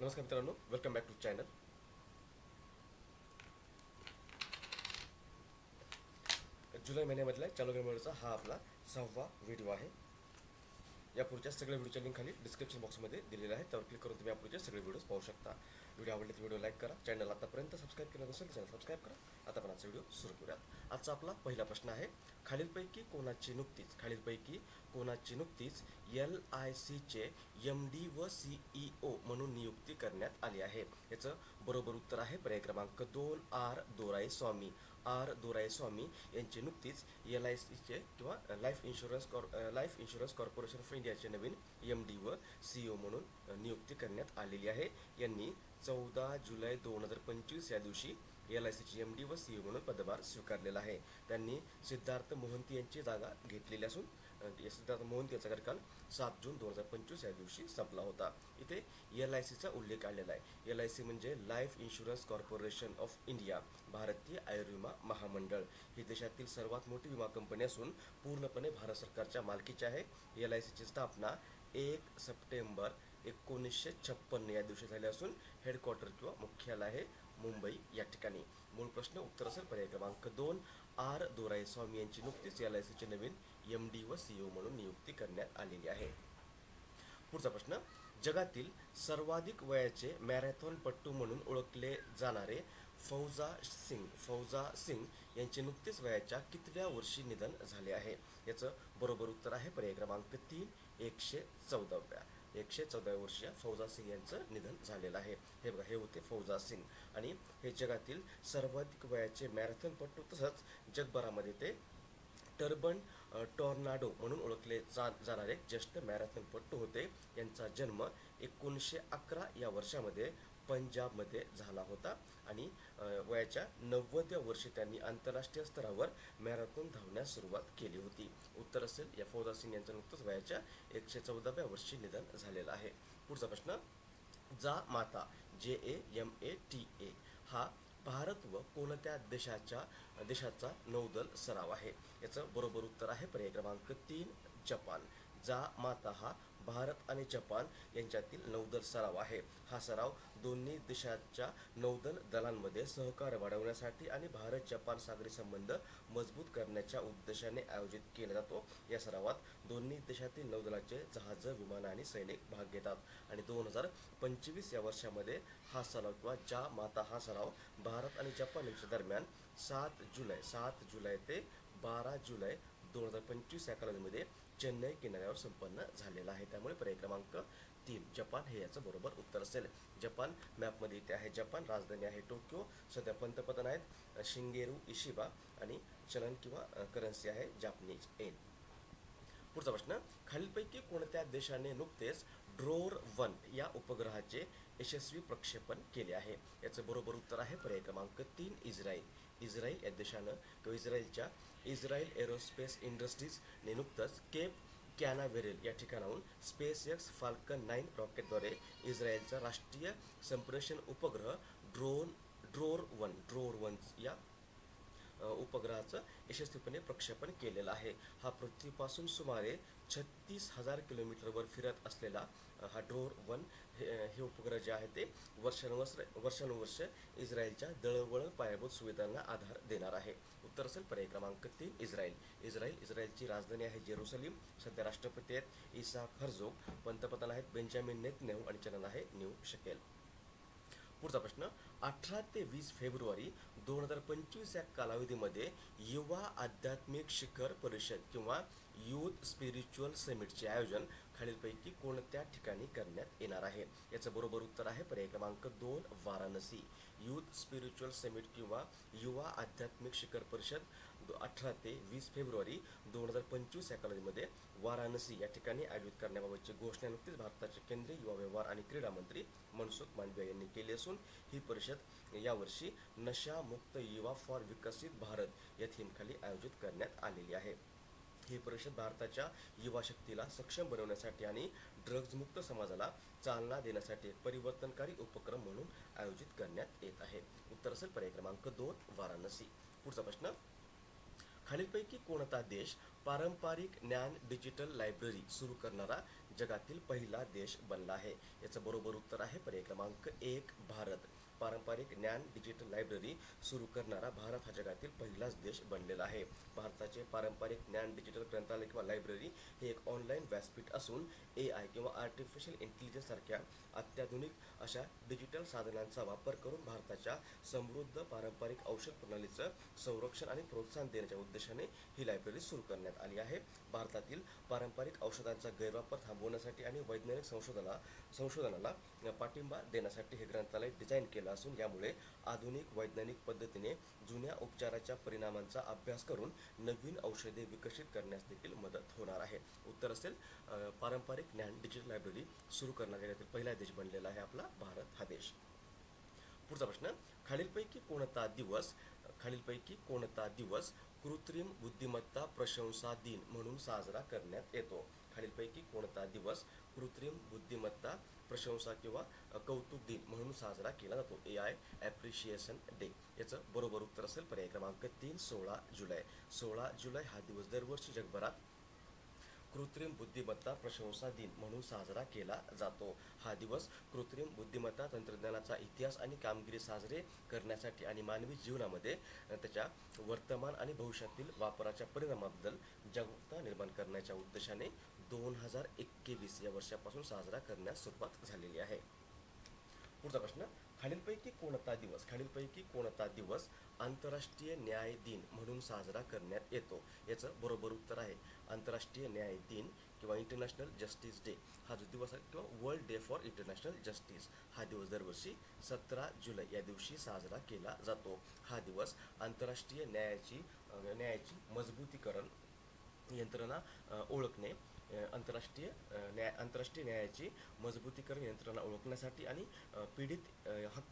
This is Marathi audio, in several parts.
नमस्कार मित्रांनो, वेलकम बॅक टू चॅनल. जुलै महिन्यामधला चालू घडामोडीचा हा आपला 6वा व्हिडिओ आहे. यापूर्वीच्या सगळ्या व्हिडिओच्या लिंक खाली डिस्क्रिप्शन बॉक्समध्ये दिलेला आहे. त्यावर क्लिक करून तुम्ही यापूर्वीचे सगळे व्हिडिओज पाहू शकता. व्हिडिओ आवडले तर व्हिडिओ लाईक करा. चॅनल आतापर्यंत सबस्क्राईब केलं नसेल तर चॅनल सबस्क्राईब करा. आता पण आजचा व्हिडिओ सुरू करूयात. आजचा आपला पहिला प्रश्न आहे, खालीलपैकी कोणाची नुकतीच LICचे MD व CEO म्हणून नियुक्ती करण्यात आली आहे. याचं बरोबर उत्तर आहे पर्याय क्रमांक 2 आर दोराईस्वामी. दोराईस्वामी यांची नुकतीच LICचे किंवा लाईफ इन्शुरन्स कॉर्पोरेशन ऑफ इंडियाचे नवीन MD व CEO म्हणून नियुक्ती करण्यात आलेली आहे. यांनी 14 जुलै 2025 या दिवशी LICचे MD व CEO म्हणून पदभार स्वीकारलेला आहे. त्यांनी सिद्धार्थ मोहंती यांची जागा घेतलेली असून सिद्धार्थ मोहंती यांचा कार्यकाल 7 जून 2025 या दिवशी संपला होता. इथे LICचा उल्लेख आलेला आहे. LIC म्हणजे life insurance corporation of India, भारतीय आयुर्विमा महामंडळ. ही देशातील सर्वात मोठी विमा कंपनी असून पूर्णपणे भारत सरकारच्या मालकीची आहे. LICची स्थापना 1 सप्टेंबर 1956 या दिवशी झाली असून हेडक्वार्टर किंवा मुख्यालय आहे मुंबई या ठिकाणी. मूळ प्रश्न उत्तर असेल पर्याय क्रमांक 2 आर दोराईस्वामी यांची नुकतीच LICचे नवीन MD व CEO म्हणून नियुक्ती करण्यात आलेली आहे. पुढचा प्रश्न, जगातील सर्वाधिक वयाचे मॅरेथॉनपटू म्हणून ओळखले जाणारे फौजा सिंग यांचे नुकतेच वयाच्या कितव्या वर्षी निधन झाले आहे. याचं बरोबर उत्तर आहे पर्याय क्रमांक 3 114व्या वर्षीय फौजा सिंग यांचं निधन झालेलं आहे. हे बघा, हे होते फौजा सिंग आणि हे जगातील सर्वाधिक वयाचे मॅरेथॉनपटू, तसंच जगभरामध्ये ते टर्बन टॉर्नाडो म्हणून ओळखले जाणारे ज्येष्ठ मॅरेथॉनपटू होते. यांचा जन्म 1911 या वर्षामध्ये पंजाबमध्ये झाला होता आणि वयाच्या 90व्या वर्षी त्यांनी आंतरराष्ट्रीय स्तरावर मॅरेथॉन धावण्यास सुरुवात केली होती. उत्तर असेल या फौजा सिंग यांचं नुकतंच वयाच्या 114व्या वर्षी निधन झालेलं आहे. पुढचा प्रश्न, जामाता JAMATA हा भारत व कोणत्या देशाचा नौदल सराव आहे. याचं बरोबर उत्तर आहे पर्याय क्रमांक 3 जपान. जामाता हा भारत आणि जपान यांच्यातील नौदल सराव आहे. हा सराव दोन्ही देशाच्या नौदल दलांमध्ये सहकार्य वाढवण्यासाठी आणि भारत जपान सागरी संबंध मजबूत करण्याच्या उद्देशाने आयोजित केला जातो. या सरावात दोन्ही देशातील नौदलाचे जहाजं, विमानं आणि सैनिक भाग घेतात आणि 2025 या वर्षामध्ये हा सराव किंवा जामाता हा सराव भारत आणि जपान यांच्या दरम्यान 7 जुलै ते 12 जुलै 2025 या कालावधीमध्ये चेन्नई किनाऱ्यावर संपन्न झालेला आहे. त्यामुळे पर्याय क्रमांक 3 जपान हे याचं बरोबर उत्तर असेल. जपान मॅपमध्ये इथे आहे जपान, राजधानी आहे टोक्यो, सध्या पंतप्रधान आहेत शिंगेरू इशिबा आणि चलन किंवा करन्सी आहे जापनीज येन. पुढचा प्रश्न, खालीलपैकी कोणत्या देशाने नुकतेच ड्रोर-1 या उपग्रहाचे यशस्वी प्रक्षेपण केले आहे. याचं बरोबर उत्तर आहे पर्याय क्रमांक 3 इस्रायल या देशानं किंवा इस्रायल एरोस्पेस इंडस्ट्रीजने नुकतंच केप कॅनावेरल या ठिकाणाहून SpaceX फाल्कन 9 रॉकेटद्वारे इस्रायलचा राष्ट्रीय संप्रेषण उपग्रह ड्रोर-1 या उपग्रहाचं यशस्वीपणे प्रक्षेपण केलेलं आहे. हा पृथ्वीपासून सुमारे 36,000 किलोमीटरवर फिरत असलेला हा ड्रोर-1 हे उपग्रह जे आहे ते वर्षानुवर्ष इस्रायलच्या दळणवळण पायाभूत सुविधांना आधार देणार आहे. उत्तर असेल पर्याय क्रमांक 3 इस्रायलची राजधानी आहे जेरुसलीम, सध्या राष्ट्रपती आहेत इसाक हर्जोग, पंतप्रधान आहेत बेंजामिन नेतन्याहू आणि चलन आहे न्यू शकेल. पुढचा प्रश्न, 18 ते 20 फेब्रुवारी 2025 या कालावधीमध्ये युवा आध्यात्मिक शिखर परिषद किंवा युथ स्पिरिच्युअल समिटचे आयोजन खालीलपैकी कोणत्या ठिकाणी करण्यात येणार आहे. याचं बरोबर उत्तर आहे पर्याय क्रमांक 2 वाराणसी. युथ स्पिरिच्युअल समिट किंवा युवा आध्यात्मिक शिखर परिषद 18 ते 20 फेब्रुवारी 2025 या कालावधीमध्ये वाराणसी या ठिकाणी आयोजित करण्याबाबतची घोषणा नुकतीच भारताचे केंद्रीय युवा व्यवहार आणि क्रीडा मंत्री मनसुख मांडविया यांनी केली असून ही परिषद यावर्षी नशामुक्त युवा फॉर विकसित भारत या थीमखाली आयोजित करण्यात आलेली आहे. ही परिषद भारताच्या युवा शक्तीला सक्षम बनवण्यासाठी आणि ड्रग्जमुक्त समाजाला चालना देण्यासाठी एक परिवर्तनकारी उपक्रम म्हणून आयोजित करण्यात येत आहे. उत्तर असेल पर्याय क्रमांक 2 वाराणसी. पुढचा प्रश्न, खालीलपैकी कोणता देश पारंपरिक ज्ञान डिजिटल लायब्ररी सुरू करणारा जगातील पहिला देश बनला आहे? याचं बरोबर उत्तर आहे पर्याय क्रमांक 1 भारत. पारंपरिक ज्ञान डिजिटल लायब्ररी सुरू करणारा भारत हा जगातील पहिलाच देश बनलेला आहे. भारताचे पारंपरिक ज्ञान डिजिटल ग्रंथालय किंवा लायब्ररी हे एक ऑनलाईन व्यासपीठ असून AI किंवा आर्टिफिशियल इंटेलिजन्स सारख्या अत्याधुनिक अशा डिजिटल साधनांचा वापर करून भारताच्या समृद्ध पारंपरिक औषध प्रणालीचं संरक्षण आणि प्रोत्साहन देण्याच्या उद्देशाने ही लायब्ररी सुरू करण्यात आली आहे. भारतातील पारंपरिक औषधांचा गैरवापर थांबवण्यासाठी आणि वैज्ञानिक संशोधनाला पाठिंबा देण्यासाठी हे ग्रंथालय डिझाईन केलं असून यामुळे आधुनिक वैज्ञानिक पद्धतीने जुन्या उपचाराच्या परिणामांचा अभ्यास करून नवीन औषधे विकसित करण्यास देखील मदत होणार आहे. उत्तर असेल पारंपरिक ज्ञान डिजिटल लायब्ररी सुरू करणारा जगातील पहिला देश बनलेला आहे आपला भारत हा देश. पुढचा प्रश्न, खालीलपैकी कोणता दिवस कृत्रिम बुद्धिमत्ता प्रशंसा दिन म्हणून साजरा करण्यात येतो? खालीलपैकी कोणता दिवस कृत्रिम बुद्धिमत्ता प्रशंसा किंवा कौतुक दिन म्हणून साजरा केला जातो? AI appreciation day. याचं बरोबर उत्तर असेल पर्याय क्रमांक 3 16 जुलै. 16 जुलै हा दिवस दरवर्षी जगभरात कृत्रिम बुद्धिमत्ता प्रशंसा दिन म्हणून साजरा केला जातो. हा दिवस कृत्रिम बुद्धिमत्ता तंत्रज्ञानाचा इतिहास आणि कामगिरी साजरे करण्यासाठी आणि मानवी जीवनामध्ये त्याच्या वर्तमान आणि भविष्यातील वापराच्या परिणामाबद्दल जागरूकता निर्माण करण्याच्या उद्देशाने 2021 या वर्षापासून साजरा करण्यास सुरुवात झालेली आहे. पुढचा प्रश्न, खालीलपैकी कोणता दिवस आंतरराष्ट्रीय न्याय दिन म्हणून साजरा करण्यात येतो? याचं बरोबर उत्तर आहे आंतरराष्ट्रीय न्याय दिन किंवा इंटरनॅशनल जस्टिस डे. हा जो दिवस आहे किंवा world day for international justice हा दिवस दरवर्षी 17 जुलै या दिवशी साजरा केला जातो. हा दिवस आंतरराष्ट्रीय न्यायाची मजबूतीकरण यंत्रणा ओळखणे, आंतरराष्ट्रीय न्यायाची मजबूतीकरण यंत्रणा ओळखण्यासाठी आणि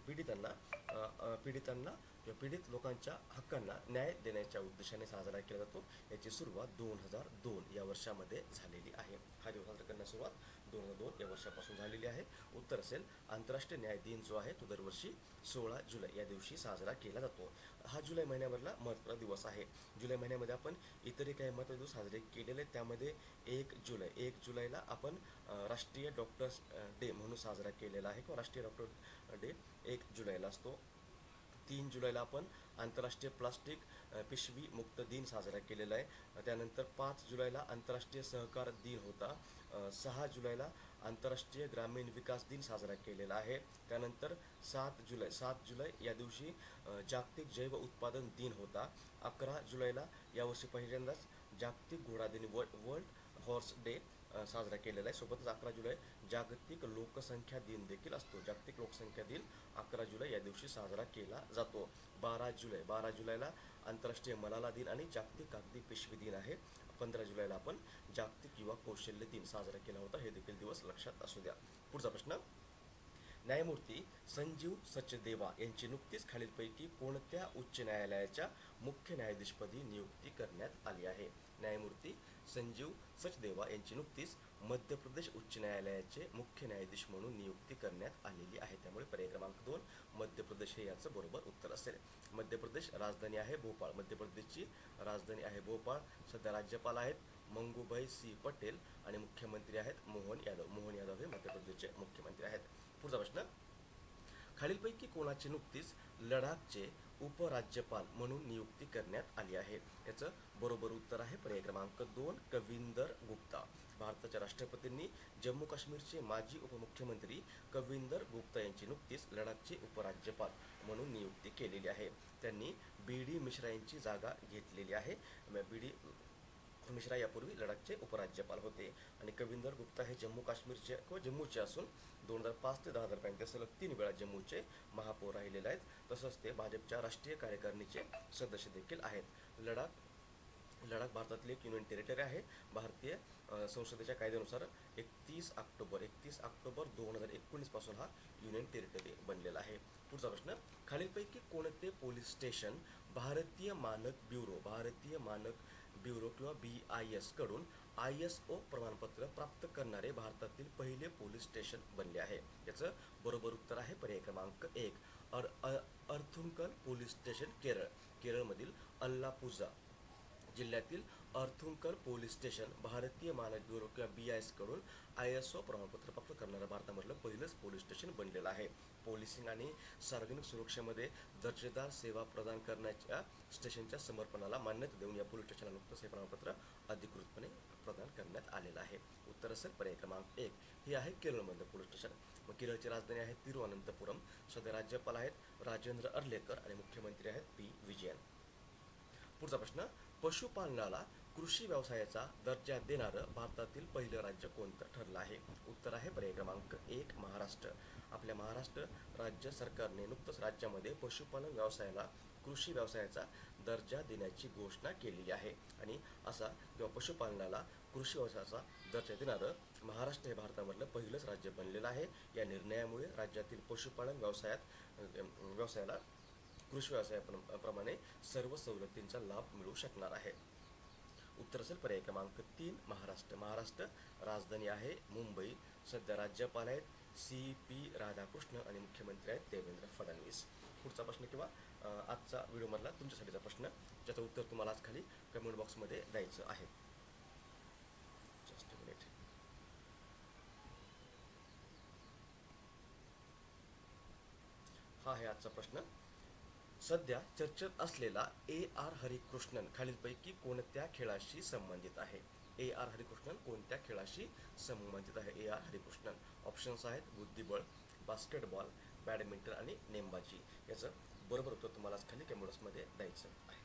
पीडितांना किंवा पीडित लोकांच्या हक्कांना न्याय देण्याच्या उद्देशाने साजरा केला जातो. याची सुरुवात 2002 या वर्षामध्ये झालेली आहे. हा दिवस साजरा करण्यास सुरुवात 2002 या वर्षापासून झालेली आहे. उत्तर असेल आंतरराष्ट्रीय न्याय दिन जो आहे तो दरवर्षी 16 जुलै या दिवशी साजरा केला जातो. हा जुलै महिन्यामधला महत्त्वाचा दिवस आहे. जुलै महिन्यामध्ये आपण इतरही काही महत्त्वाचे दिवस साजरे केलेले, त्यामध्ये 1 जुलैला आपण राष्ट्रीय डॉक्टर्स डे म्हणून साजरा केलेला आहे किंवा राष्ट्रीय डॉक्टर डे 1 जुलैला असतो. 3 जुलैला आपण आंतरराष्ट्रीय प्लास्टिक पिशवी मुक्त दिन साजरा केलेला आहे. त्यानंतर 5 जुलैला आंतरराष्ट्रीय सहकार दिन होता. 6 जुलैला आंतरराष्ट्रीय ग्रामीण विकास दिन साजरा केलेला आहे. त्यानंतर 7 जुलै या दिवशी जागतिक जैव उत्पादन दिन होता. 11 जुलैला यावर्षी पहिल्यांदाच जागतिक घोडा दिन वर्ल्ड हॉर्स डे साजरा केलेला आहे. सोबतच 11 जुलै जागतिक लोकसंख्या दिन देखील असतो. जागतिक लोकसंख्या दिन 11 जुलै या दिवशी साजरा केला जातो. 12 जुलैला आंतरराष्ट्रीय मलाला दिन आणि जागतिक कागदी पिशवी दिन आहे. 15 जुलैला आपण जागतिक युवा कौशल्य दिन साजरा केला होता. हे देखील दिवस लक्षात असू द्या. पुढचा प्रश्न, न्यायमूर्ती संजीव सचदेवा यांची नुकतीच खालीलपैकी कोणत्या उच्च न्यायालयाच्या मुख्य न्यायाधीशपदी नियुक्ती करण्यात आली आहे? न्यायमूर्ती संजीव सचदेवा यांची नुकतीच मध्य प्रदेश उच्च न्यायालयाचे मुख्य न्यायाधीश म्हणून नियुक्ती करण्यात आलेली आहे. त्यामुळे पर्याय क्रमांक 2 मध्य प्रदेश हे याचं बरोबर उत्तर असेल. मध्य प्रदेश राजधानी आहे भोपाळ. मध्य प्रदेशची राजधानी आहे भोपाळ. सध्या राज्यपाल आहेत मंगूभाई सिंह पटेल आणि मुख्यमंत्री आहेत मोहन यादव हे मध्य प्रदेशचे मुख्यमंत्री आहेत. पुढचा प्रश्न, खालीलपैकी कोणाची नुकतीच लडाखचे उपराज्यपाल म्हणून नियुक्ती करण्यात आली आहे? याचं बरोबर उत्तर आहे पर्याय क्रमांक 2 कविंदर गुप्ता. भारताच्या राष्ट्रपतींनी जम्मू काश्मीरचे माजी उपमुख्यमंत्री कविंदर गुप्ता यांची नुकतीच लडाखचे उपराज्यपाल म्हणून नियुक्ती केलेली आहे. त्यांनी BD मिश्रा यांची जागा घेतलेली आहे. BD मिश्रा यापूर्वी लडाखचे उपराज्यपाल होते आणि कविंदर गुप्ता हे जम्मूचे असून 2005 ते 2005 ते सलग 3 वेळा जम्मूचे महापौर राहिलेले आहेत. तसंच ते भाजपच्या राष्ट्रीय कार्यकारिणीचे सदस्य देखील आहेत. लडाख भारतातली एक युनियन टेरिटरी आहे. भारतीय संसदेच्या कायद्यानुसार 31 ऑक्टोबर 2019 पासून हा युनियन टेरिटरी बनलेला आहे. पुढचा प्रश्न, खालीलपैकी कोणते पोलीस स्टेशन भारतीय मानक ब्युरो किंवा BIS कडून ISO प्रमाणपत्र प्राप्त करणारे भारतातील पहिले पोलीस स्टेशन बनले आहे? याचं बरोबर उत्तर आहे पर्याय क्रमांक 1 अर्थुंकल पोलीस स्टेशन केरळमधील अल्लापुझा जिल्ह्यातील अर्थुंकर पोलीस स्टेशन भारतीय मानक ब्युरो किंवा BIS कडून ISO प्रमाणपत्र प्राप्त करणारं भारतामधलं पहिलंच पोलीस स्टेशन बनलेलं आहे. पोलिसिंग आणि सार्वजनिक सुरक्षेमध्ये दर्जेदार सेवा प्रदान करण्याच्या स्टेशनच्या समर्पणाला मान्यता देऊन या पोलीस स्टेशनला नुकतंच हे प्रमाणपत्र अधिकृतपणे प्रदान करण्यात आलेलं आहे. उत्तर असेल पर्याय क्रमांक 1. हे आहे केरळमधलं पोलीस स्टेशन. मग केरळची राजधानी आहे तिरुअनंतपुरम. सध्या राज्यपाल आहेत राजेंद्र अर्लेकर आणि मुख्यमंत्री आहेत P. विजयन. पुढचा प्रश्न, पशुपालनाला कृषी व्यवसायाचा दर्जा देणारं भारतातील पहिलं राज्य कोणतं ठरलं आहे? उत्तर आहे पर्याय क्रमांक 1 महाराष्ट्र. आपल्या महाराष्ट्र राज्य सरकारने नुकतंच राज्यामध्ये पशुपालन व्यवसायाला कृषी व्यवसायाचा दर्जा देण्याची घोषणा केलेली आहे. आणि असा किंवा पशुपालनाला कृषी व्यवसायाचा दर्जा देणारं महाराष्ट्र हे भारतामधलं पहिलंच राज्य बनलेलं आहे. या निर्णयामुळे राज्यातील पशुपालन व्यवसायाला कृषी व्यवसायाप्रमाणे सर्व सवलतींचा लाभ मिळू शकणार आहे. उत्तर असेल पर्याय क्रमांक 3 महाराष्ट्र. महाराष्ट्र राजधानी आहे मुंबई. सध्या राज्यपाल आहेत CP राधाकृष्ण आणि मुख्यमंत्री आहेत देवेंद्र फडणवीस. पुढचा प्रश्न किंवा आजचा व्हिडिओमधला तुमच्यासाठीचा प्रश्न, ज्याचं उत्तर तुम्हाला आज खाली कमेंट बॉक्समध्ये द्यायचं आहे. Just a minute. हा आहे आजचा प्रश्न. सध्या चर्चेत असलेला AR हरिकृष्णन खालीलपैकी कोणत्या खेळाशी संबंधित आहे? AR हरिकृष्णन कोणत्या खेळाशी संबंधित आहे? AR हरिकृष्णन. ऑप्शन्स आहेत बुद्धिबळ, बास्केटबॉल, बॅडमिंटन आणि नेमबाजी. याचं बरोबर उत्तर तुम्हाला खाली कमेंट बॉक्समध्ये द्यायचं आहे.